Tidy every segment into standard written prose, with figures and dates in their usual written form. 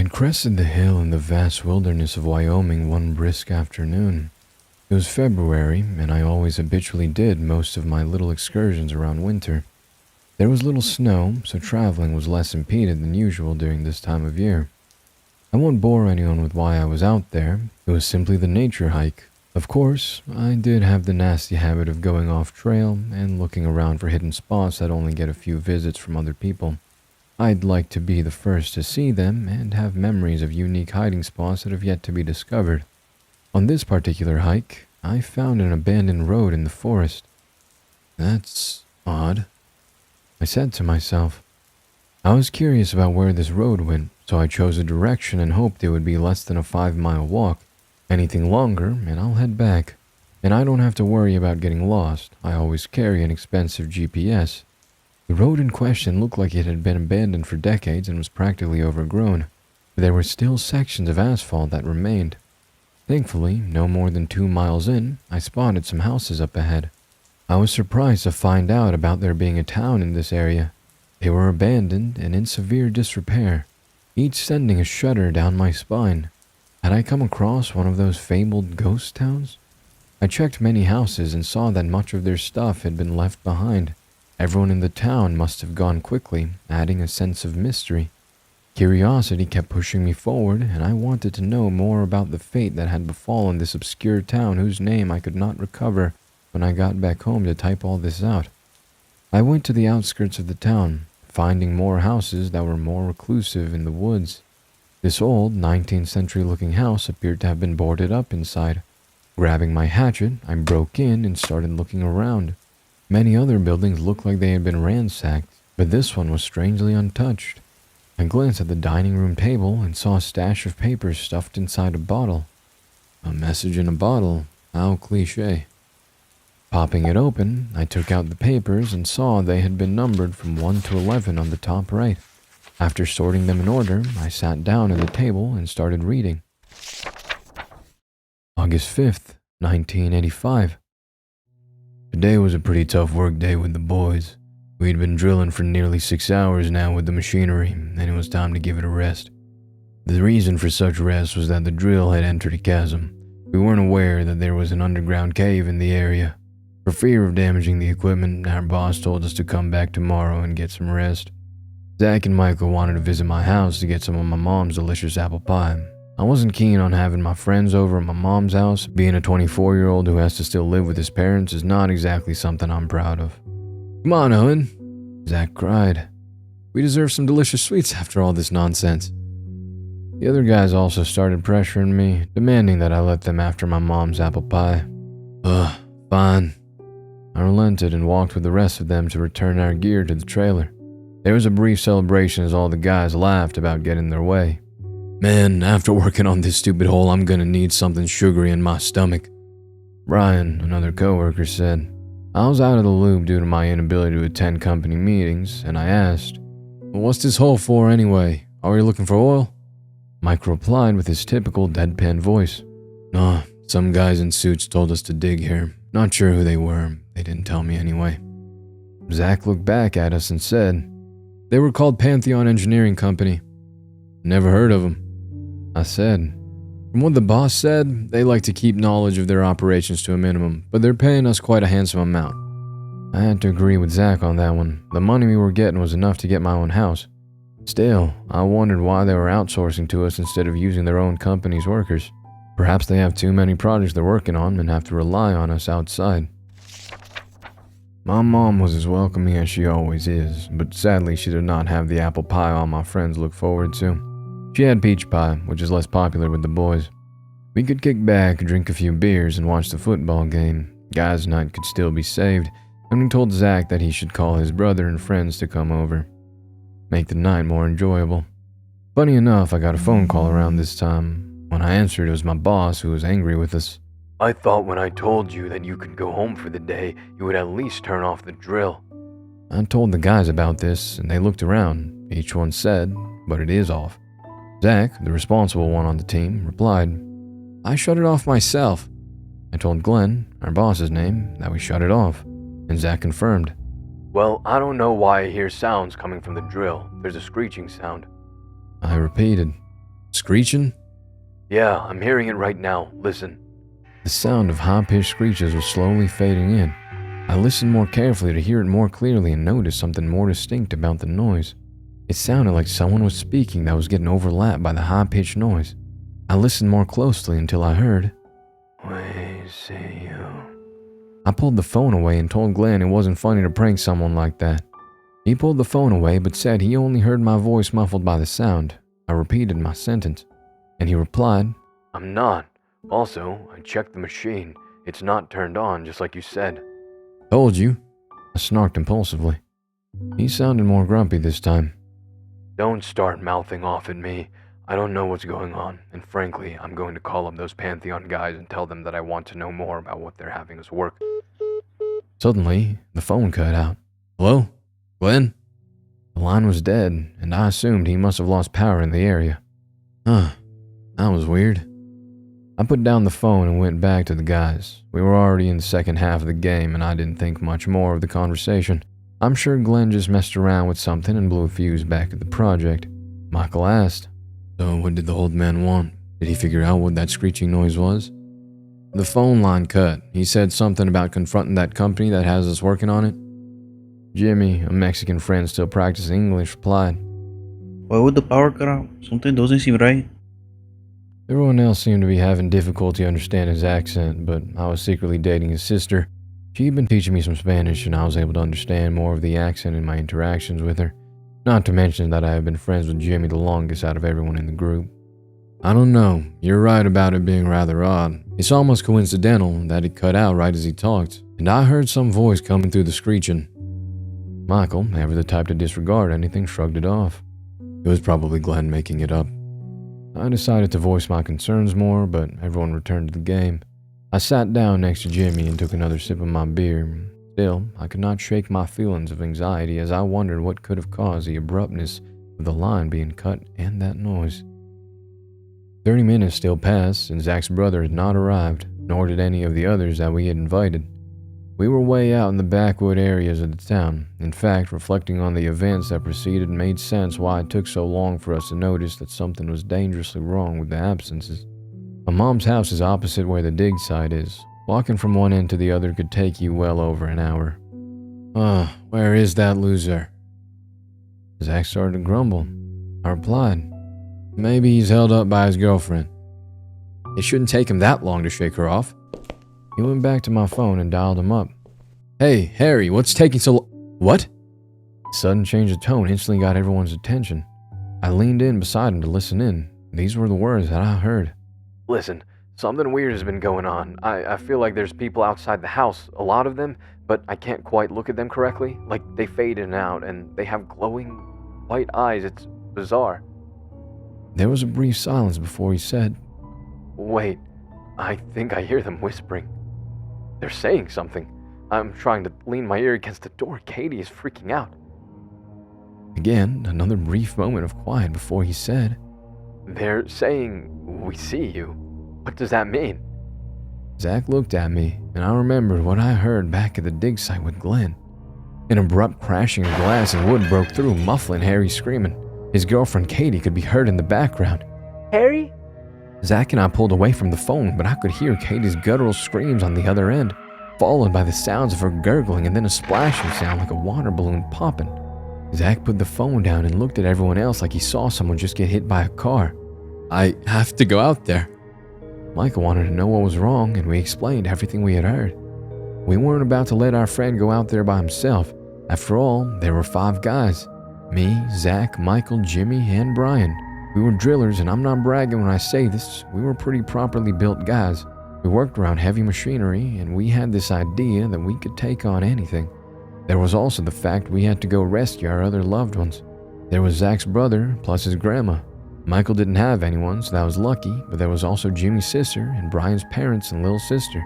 had crested the hill in the vast wilderness of Wyoming one brisk afternoon. It was February, and I always habitually did most of my little excursions around winter. There was little snow, so traveling was less impeded than usual during this time of year. I won't bore anyone with why I was out there. It was simply the nature hike. Of course, I did have the nasty habit of going off trail and looking around for hidden spots that only get a few visits from other people. I'd like to be the first to see them and have memories of unique hiding spots that have yet to be discovered. On this particular hike, I found an abandoned road in the forest. That's odd, I said to myself. I was curious about where this road went, so I chose a direction and hoped it would be less than a 5-mile walk. Anything longer, and I'll head back. And I don't have to worry about getting lost. I always carry an expensive GPS. The road in question looked like it had been abandoned for decades and was practically overgrown, but there were still sections of asphalt that remained. Thankfully, no more than 2 miles in, I spotted some houses up ahead. I was surprised to find out about there being a town in this area. They were abandoned and in severe disrepair, each sending a shudder down my spine. Had I come across one of those fabled ghost towns? I checked many houses and saw that much of their stuff had been left behind. Everyone in the town must have gone quickly, adding a sense of mystery. Curiosity kept pushing me forward, and I wanted to know more about the fate that had befallen this obscure town whose name I could not recover when I got back home to type all this out. I went to the outskirts of the town, finding more houses that were more reclusive in the woods. This old 19th century looking house appeared to have been boarded up inside. Grabbing my hatchet, I broke in and started looking around. Many other buildings looked like they had been ransacked, but this one was strangely untouched. I glanced at the dining room table and saw a stash of papers stuffed inside a bottle. A message in a bottle, how cliché. Popping it open, I took out the papers and saw they had been numbered from 1 to 11 on the top right. After sorting them in order, I sat down at the table and started reading. August 5th, 1985. Today was a pretty tough work day with the boys. We'd been drilling for nearly 6 hours now with the machinery, and it was time to give it a rest. The reason for such rest was that the drill had entered a chasm. We weren't aware that there was an underground cave in the area. For fear of damaging the equipment, our boss told us to come back tomorrow and get some rest. Zach and Michael wanted to visit my house to get some of my mom's delicious apple pie. I wasn't keen on having my friends over at my mom's house. Being a 24-year-old who has to still live with his parents is not exactly something I'm proud of. Come on, Owen, Zach cried. We deserve some delicious sweets after all this nonsense. The other guys also started pressuring me, demanding that I let them after my mom's apple pie. Fine. I relented and walked with the rest of them to return our gear to the trailer. There was a brief celebration as all the guys laughed about getting their way. Man, after working on this stupid hole, I'm gonna need something sugary in my stomach, Brian, another coworker, said. I was out of the loop due to my inability to attend company meetings, and I asked, well, what's this hole for anyway? Are we looking for oil? Mike replied with his typical deadpan voice. Nah, some guys in suits told us to dig here. Not sure who they were. They didn't tell me anyway. Zach looked back at us and said, they were called Pantheon Engineering Company. Never heard of them. I said, from what the boss said, they like to keep knowledge of their operations to a minimum, but they're paying us quite a handsome amount. I had to agree with Zach on that one. The money we were getting was enough to get my own house. Still, I wondered why they were outsourcing to us instead of using their own company's workers. Perhaps they have too many projects they're working on and have to rely on us outside. My mom was as welcoming as she always is, but sadly she did not have the apple pie all my friends look forward to. She had peach pie, which is less popular with the boys. We could kick back, drink a few beers, and watch the football game. Guys' night could still be saved, and we told Zach that he should call his brother and friends to come over. Make the night more enjoyable. Funny enough, I got a phone call around this time. When I answered, it was my boss who was angry with us. I thought when I told you that you could go home for the day, you would at least turn off the drill. I told the guys about this, and they looked around. Each one said, but it is off. Zach, the responsible one on the team, replied, I shut it off myself. I told Glenn, our boss's name, that we shut it off, and Zach confirmed. Well, I don't know why I hear sounds coming from the drill. There's a screeching sound. I repeated. Screeching? Yeah, I'm hearing it right now. Listen. The sound of high-pitched screeches was slowly fading in. I listened more carefully to hear it more clearly and noticed something more distinct about the noise. It sounded like someone was speaking that was getting overlapped by the high-pitched noise. I listened more closely until I heard, "We see you." I pulled the phone away and told Glenn it wasn't funny to prank someone like that. He pulled the phone away but said he only heard my voice muffled by the sound. I repeated my sentence, and he replied, "I'm not. Also, I checked the machine. It's not turned on, just like you said." "Told you," I snarked impulsively. He sounded more grumpy this time. "Don't start mouthing off at me. I don't know what's going on, and frankly, I'm going to call up those Pantheon guys and tell them that I want to know more about what they're having us work." Suddenly, the phone cut out. "Hello? Glenn?" The line was dead, and I assumed he must have lost power in the area. That was weird. I put down the phone and went back to the guys. We were already in the second half of the game, and I didn't think much more of the conversation. I'm sure Glenn just messed around with something and blew a fuse back at the project. Michael asked, "So what did the old man want? Did he figure out what that screeching noise was?" The phone line cut. He said something about confronting that company that has us working on it. Jimmy, a Mexican friend still practicing English, replied, "Why would the power cut out? Something doesn't seem right." Everyone else seemed to be having difficulty understanding his accent, but I was secretly dating his sister. She'd been teaching me some Spanish, and I was able to understand more of the accent in my interactions with her. Not to mention that I have been friends with Jimmy the longest out of everyone in the group. I don't know, you're right about it being rather odd. It's almost coincidental that it cut out right as he talked, and I heard some voice coming through the screeching. Michael, never the type to disregard anything, shrugged it off. It was probably Glenn making it up. I decided to voice my concerns more, but everyone returned to the game. I sat down next to Jimmy and took another sip of my beer. Still, I could not shake my feelings of anxiety as I wondered what could have caused the abruptness of the line being cut and that noise. 30 minutes still passed, and Zach's brother had not arrived, nor did any of the others that we had invited. We were way out in the backwood areas of the town. In fact, reflecting on the events that preceded made sense why it took so long for us to notice that something was dangerously wrong with the absences. My mom's house is opposite where the dig site is. Walking from one end to the other could take you well over an hour. Where is that loser?" Zach started to grumble. I replied, "Maybe he's held up by his girlfriend. It shouldn't take him that long to shake her off." He went back to my phone and dialed him up. "Hey, Harry, what's taking so long?" "What?" Sudden change of tone instantly got everyone's attention. I leaned in beside him to listen in. These were the words that I heard. "Listen, something weird has been going on. I feel like there's people outside the house, a lot of them, but I can't quite look at them correctly. Like, they fade in and out, and they have glowing white eyes. It's bizarre." There was a brief silence before he said, "Wait, I think I hear them whispering. They're saying something. I'm trying to lean my ear against the door. Katie is freaking out." Again, another brief moment of quiet before he said, "They're saying, 'We see you.' What does that mean?" Zach looked at me, and I remembered what I heard back at the dig site with Glenn. An abrupt crashing of glass and wood broke through, muffling Harry screaming. His girlfriend Katie could be heard in the background. "Harry?" Zach and I pulled away from the phone, but I could hear Katie's guttural screams on the other end, followed by the sounds of her gurgling and then a splashing sound like a water balloon popping. Zach put the phone down and looked at everyone else like he saw someone just get hit by a car. "I have to go out there." Michael wanted to know what was wrong, and we explained everything we had heard. We weren't about to let our friend go out there by himself. After all, there were 5 guys. Me, Zach, Michael, Jimmy, and Brian. We were drillers, and I'm not bragging when I say this. We were pretty properly built guys. We worked around heavy machinery, and we had this idea that we could take on anything. There was also the fact we had to go rescue our other loved ones. There was Zach's brother, plus his grandma. Michael didn't have anyone, so that was lucky, but there was also Jimmy's sister and Brian's parents and little sister.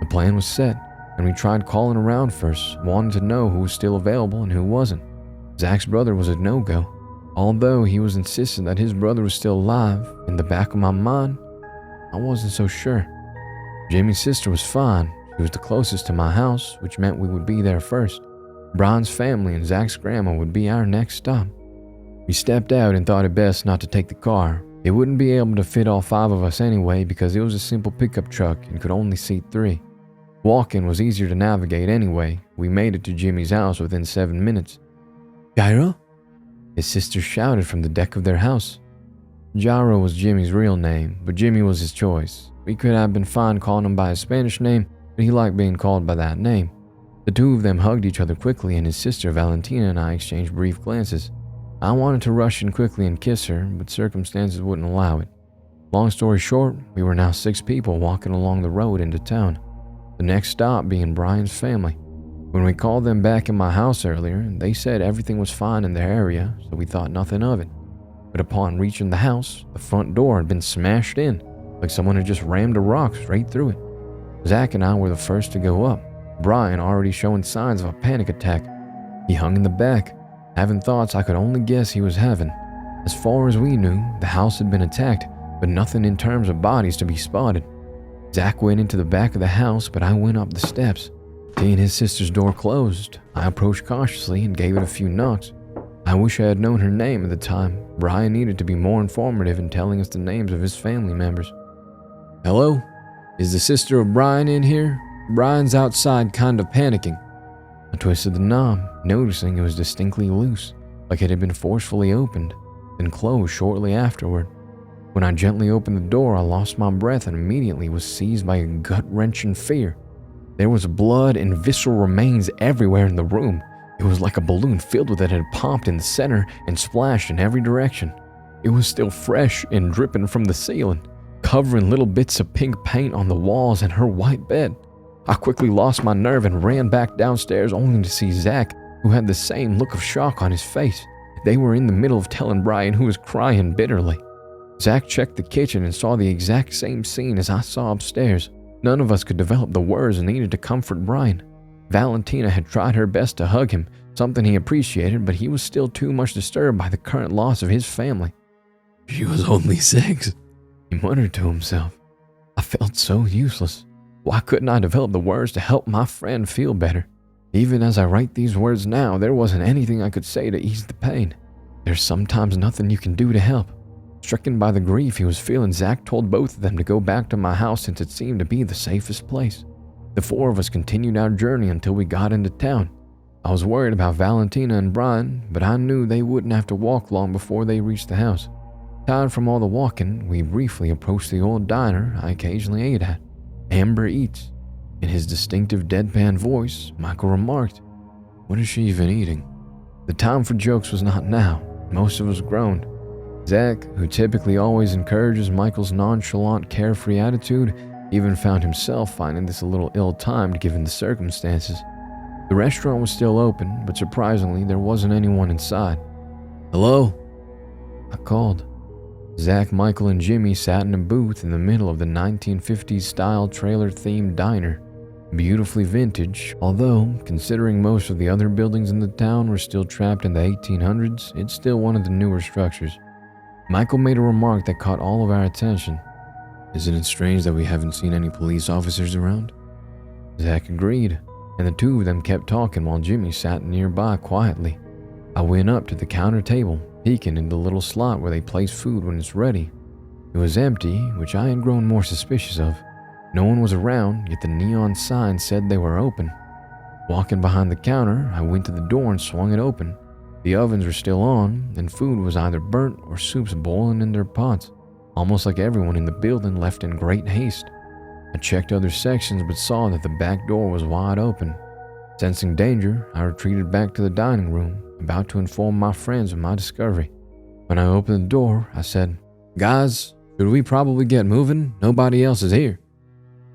The plan was set, and we tried calling around first, wanting to know who was still available and who wasn't. Zach's brother was a no-go. Although he was insistent that his brother was still alive, in the back of my mind, I wasn't so sure. Jimmy's sister was fine. She was the closest to my house, which meant we would be there first. Brian's family and Zach's grandma would be our next stop. We stepped out and thought it best not to take the car. It wouldn't be able to fit all 5 of us anyway because it was a simple pickup truck and could only seat 3. Walking was easier to navigate anyway. We made it to Jimmy's house within 7 minutes. "Gyro?" his sister shouted from the deck of their house. Gyro was Jimmy's real name, but Jimmy was his choice. We could have been fine calling him by his Spanish name, but he liked being called by that name. The two of them hugged each other quickly, and his sister Valentina and I exchanged brief glances. I wanted to rush in quickly and kiss her, but circumstances wouldn't allow it. Long story short, we were now 6 people walking along the road into town. The next stop being Brian's family. When we called them back in my house earlier, they said everything was fine in their area, so we thought nothing of it. But upon reaching the house, the front door had been smashed in, like someone had just rammed a rock straight through it. Zach and I were the first to go up, Brian already showing signs of a panic attack. He hung in the back, having thoughts I could only guess he was having. As far as we knew, the house had been attacked, but nothing in terms of bodies to be spotted. Zach went into the back of the house, but I went up the steps. Seeing his sister's door closed, I approached cautiously and gave it a few knocks. I wish I had known her name at the time. Brian needed to be more informative in telling us the names of his family members. "Hello? Is the sister of Brian in here? Brian's outside kind of panicking." I twisted the knob, noticing it was distinctly loose, like it had been forcefully opened, then closed shortly afterward. When I gently opened the door, I lost my breath and immediately was seized by a gut-wrenching fear. There was blood and visceral remains everywhere in the room. It was like a balloon filled with it had popped in the center and splashed in every direction. It was still fresh and dripping from the ceiling, covering little bits of pink paint on the walls and her white bed. I quickly lost my nerve and ran back downstairs only to see Zach, who had the same look of shock on his face. They were in the middle of telling Brian, who was crying bitterly. Zach checked the kitchen and saw the exact same scene as I saw upstairs. None of us could develop the words needed to comfort Brian. Valentina had tried her best to hug him, something he appreciated, but he was still too much disturbed by the current loss of his family. "She was only 6, he muttered to himself. I felt so useless. Why couldn't I develop the words to help my friend feel better? Even as I write these words now, there wasn't anything I could say to ease the pain. There's sometimes nothing you can do to help. Stricken by the grief he was feeling, Zach told both of them to go back to my house since it seemed to be the safest place. The 4 of us continued our journey until we got into town. I was worried about Valentina and Brian, but I knew they wouldn't have to walk long before they reached the house. Tired from all the walking, we briefly approached the old diner I occasionally ate at, Amber Eats. In his distinctive deadpan voice, Michael remarked, "What is she even eating?" The time for jokes was not now. Most of us groaned. Zach, who typically always encourages Michael's nonchalant, carefree attitude, even found himself finding this a little ill-timed given the circumstances. The restaurant was still open, but surprisingly, there wasn't anyone inside. "Hello?" I called. Zach, Michael, and Jimmy sat in a booth in the middle of the 1950s-style trailer-themed diner. Beautifully vintage, although, considering most of the other buildings in the town were still trapped in the 1800s, it's still one of the newer structures. Michael made a remark that caught all of our attention. "Isn't it strange that we haven't seen any police officers around?" Zach agreed, and the 2 of them kept talking while Jimmy sat nearby quietly. I went up to the counter table, peeking in the little slot where they place food when it's ready. It was empty, which I had grown more suspicious of. No one was around, yet the neon sign said they were open. Walking behind the counter, I went to the door and swung it open. The ovens were still on, and food was either burnt or soups boiling in their pots, almost like everyone in the building left in great haste. I checked other sections but saw that the back door was wide open. Sensing danger, I retreated back to the dining room, about to inform my friends of my discovery. When I opened the door, I said, "Guys, should we probably get moving? Nobody else is here."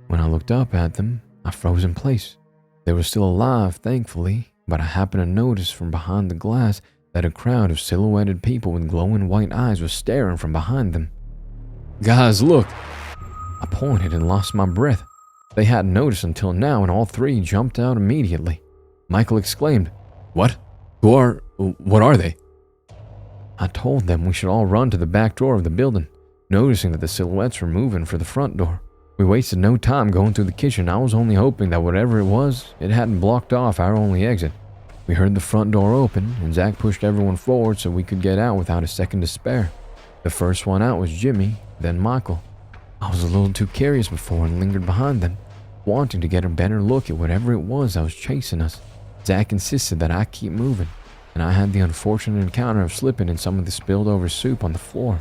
When I looked up at them, I froze in place. They were still alive, thankfully, but I happened to notice from behind the glass that a crowd of silhouetted people with glowing white eyes was staring from behind them. "Guys, look!" I pointed and lost my breath. They hadn't noticed until now, and all 3 jumped out immediately. Michael exclaimed, What are they?" I told them we should all run to the back door of the building, noticing that the silhouettes were moving for the front door. We wasted no time going through the kitchen. I was only hoping that whatever it was, it hadn't blocked off our only exit. We heard the front door open, and Zach pushed everyone forward so we could get out without a second to spare. The first one out was Jimmy, then Michael. I was a little too curious before and lingered behind them, wanting to get a better look at whatever it was that was chasing us. Zach insisted that I keep moving, and I had the unfortunate encounter of slipping in some of the spilled over soup on the floor.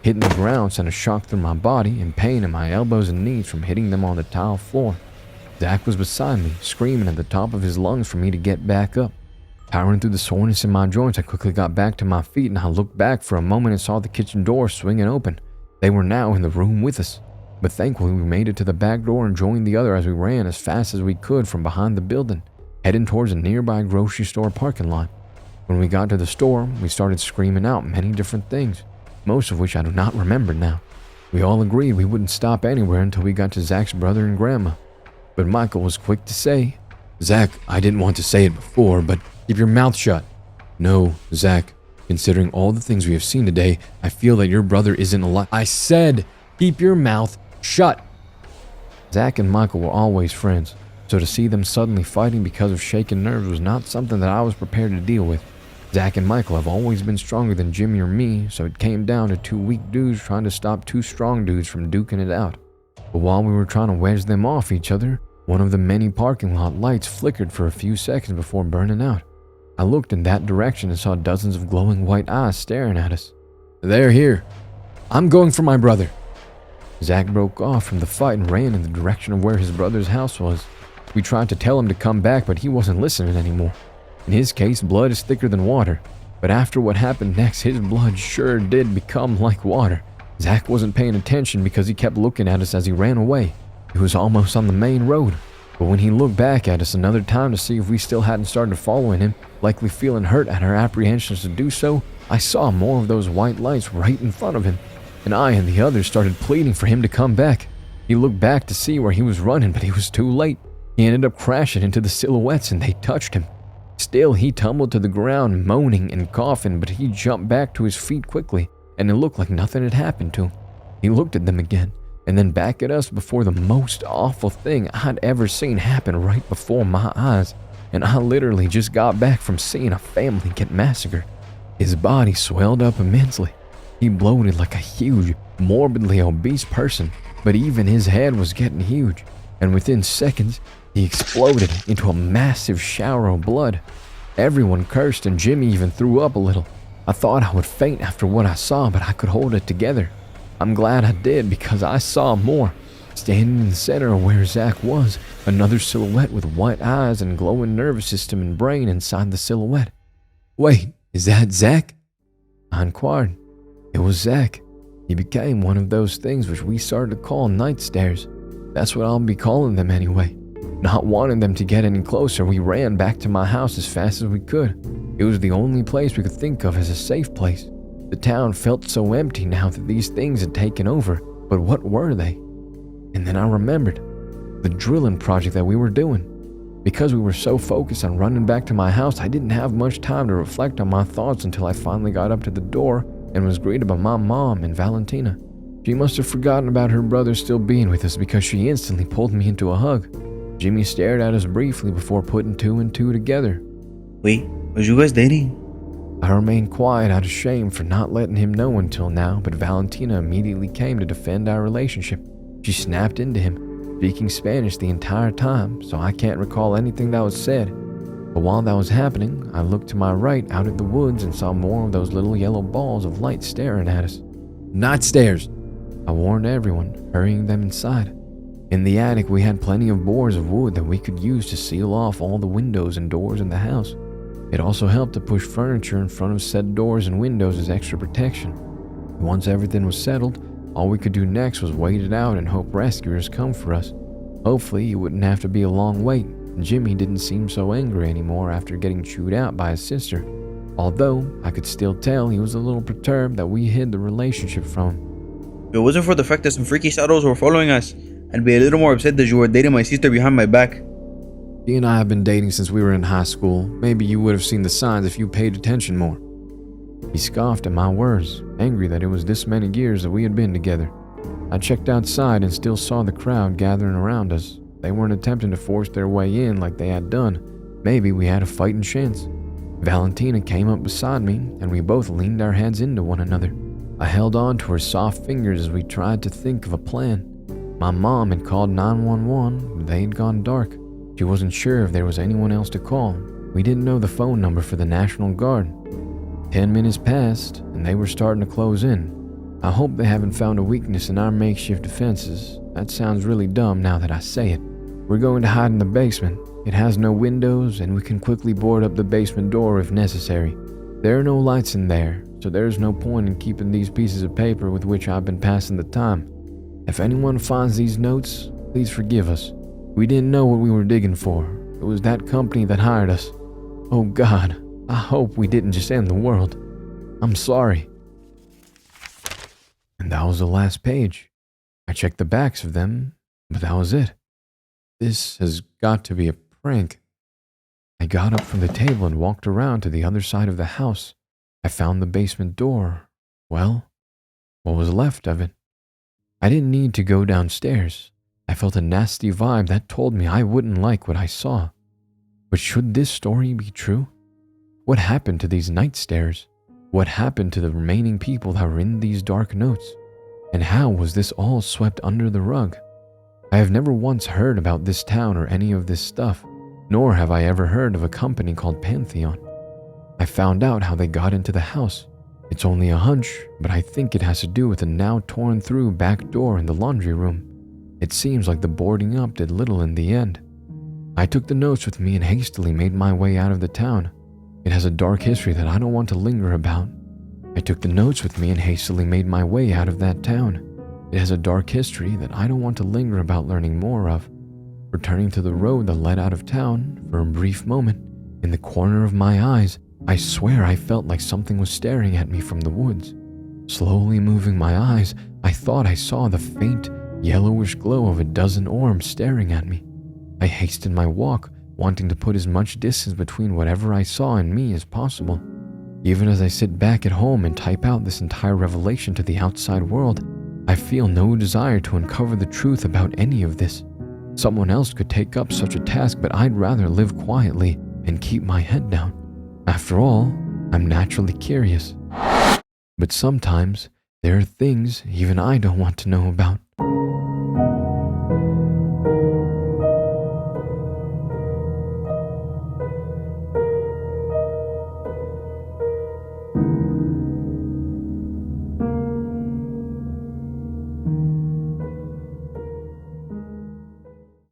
Hitting the ground sent a shock through my body and pain in my elbows and knees from hitting them on the tile floor. Zach was beside me, screaming at the top of his lungs for me to get back up. Powering through the soreness in my joints, I quickly got back to my feet and I looked back for a moment and saw the kitchen door swinging open. They were now in the room with us, but thankfully we made it to the back door and joined the other as we ran as fast as we could from behind the building, heading towards a nearby grocery store parking lot. When we got to the store, we started screaming out many different things, most of which I do not remember now. We all agreed we wouldn't stop anywhere until we got to Zach's brother and grandma. But Michael was quick to say, "Zach, I didn't want to say it before, but keep your mouth shut." "No, Zach, considering all the things we have seen today, I feel that your brother isn't alive." "I said, keep your mouth shut." Zach and Michael were always friends, so to see them suddenly fighting because of shaken nerves was not something that I was prepared to deal with. Zach and Michael have always been stronger than Jimmy or me, so it came down to two weak dudes trying to stop two strong dudes from duking it out. But while we were trying to wedge them off each other, one of the many parking lot lights flickered for a few seconds before burning out. I looked in that direction and saw dozens of glowing white eyes staring at us. "They're here. I'm going for my brother." Zach broke off from the fight and ran in the direction of where his brother's house was. We tried to tell him to come back, but he wasn't listening anymore. In his case, blood is thicker than water, but after what happened next, his blood sure did become like water. Zach wasn't paying attention because he kept looking at us as he ran away. He was almost on the main road, but when he looked back at us another time to see if we still hadn't started following him, likely feeling hurt at our apprehensions to do so, I saw more of those white lights right in front of him, and I and the others started pleading for him to come back. He looked back to see where he was running, but he was too late. He ended up crashing into the silhouettes and they touched him. Still, he tumbled to the ground, moaning and coughing, but he jumped back to his feet quickly, and it looked like nothing had happened to him. He looked at them again, and then back at us before the most awful thing I'd ever seen happen right before my eyes, and I literally just got back from seeing a family get massacred. His body swelled up immensely. He bloated like a huge, morbidly obese person, but even his head was getting huge, and within seconds, he exploded into a massive shower of blood. Everyone cursed and Jimmy even threw up a little. I thought I would faint after what I saw, but I could hold it together. I'm glad I did because I saw more. Standing in the center of where Zach was, another silhouette with white eyes and glowing nervous system and brain inside the silhouette. "Wait, is that Zach?" I inquired. It was Zach. He became one of those things which we started to call night stares. That's what I'll be calling them anyway. Not wanting them to get any closer, we ran back to my house as fast as we could. It was the only place we could think of as a safe place. The town felt so empty now that these things had taken over, but what were they? And then I remembered the drilling project that we were doing. Because we were so focused on running back to my house, I didn't have much time to reflect on my thoughts until I finally got up to the door and was greeted by my mom and Valentina. She must have forgotten about her brother still being with us because she instantly pulled me into a hug. Jimmy stared at us briefly before putting two and two together. Wait, was you guys dating? I remained quiet out of shame for not letting him know until now, but Valentina immediately came to defend our relationship. She snapped into him, speaking Spanish the entire time, so I can't recall anything that was said. But while that was happening, I looked to my right out at the woods and saw more of those little yellow balls of light staring at us. "Not stairs," I warned everyone, hurrying them inside. In the attic, we had plenty of boards of wood that we could use to seal off all the windows and doors in the house. It also helped to push furniture in front of said doors and windows as extra protection. Once everything was settled, all we could do next was wait it out and hope rescuers come for us. Hopefully, it wouldn't have to be a long wait. Jimmy didn't seem so angry anymore after getting chewed out by his sister, although I could still tell he was a little perturbed that we hid the relationship from him. If it wasn't for the fact that some freaky shadows were following us, I'd be a little more upset that you were dating my sister behind my back. She and I have been dating since we were in high school. Maybe you would have seen the signs if you paid attention more. He scoffed at my words, angry that it was this many years that we had been together. I checked outside and still saw the crowd gathering around us. They weren't attempting to force their way in like they had done. Maybe we had a fighting chance. Valentina came up beside me and we both leaned our heads into one another. I held on to her soft fingers as we tried to think of a plan. My mom had called 911, but they'd gone dark. She wasn't sure if there was anyone else to call. We didn't know the phone number for the National Guard. 10 minutes passed, and they were starting to close in. I hope they haven't found a weakness in our makeshift defenses. That sounds really dumb now that I say it. We're going to hide in the basement. It has no windows, and we can quickly board up the basement door if necessary. There are no lights in there, so there's no point in keeping these pieces of paper with which I've been passing the time. If anyone finds these notes, please forgive us. We didn't know what we were digging for. It was that company that hired us. Oh God, I hope we didn't just end the world. I'm sorry. And that was the last page. I checked the backs of them, but that was it. This has got to be a prank. I got up from the table and walked around to the other side of the house. I found the basement door. Well, what was left of it? I didn't need to go downstairs. I felt a nasty vibe that told me I wouldn't like what I saw. But should this story be true? What happened to these night stares? What happened to the remaining people that were in these dark notes? And how was this all swept under the rug? I have never once heard about this town or any of this stuff, nor have I ever heard of a company called Pantheon. I found out how they got into the house. It's only a hunch, but I think it has to do with the now torn through back door in the laundry room. It seems like the boarding up did little in the end. I took the notes with me and hastily made my way out of the town. It has a dark history that I don't want to linger about. I took the notes with me and hastily made my way out of that town. It has a dark history that I don't want to linger about learning more of. Returning to the road that led out of town, for a brief moment, in the corner of my eyes, I swear I felt like something was staring at me from the woods. Slowly moving my eyes, I thought I saw the faint, yellowish glow of a dozen orbs staring at me. I hastened my walk, wanting to put as much distance between whatever I saw and me as possible. Even as I sit back at home and type out this entire revelation to the outside world, I feel no desire to uncover the truth about any of this. Someone else could take up such a task, but I'd rather live quietly and keep my head down. After all, I'm naturally curious. But sometimes, there are things even I don't want to know about.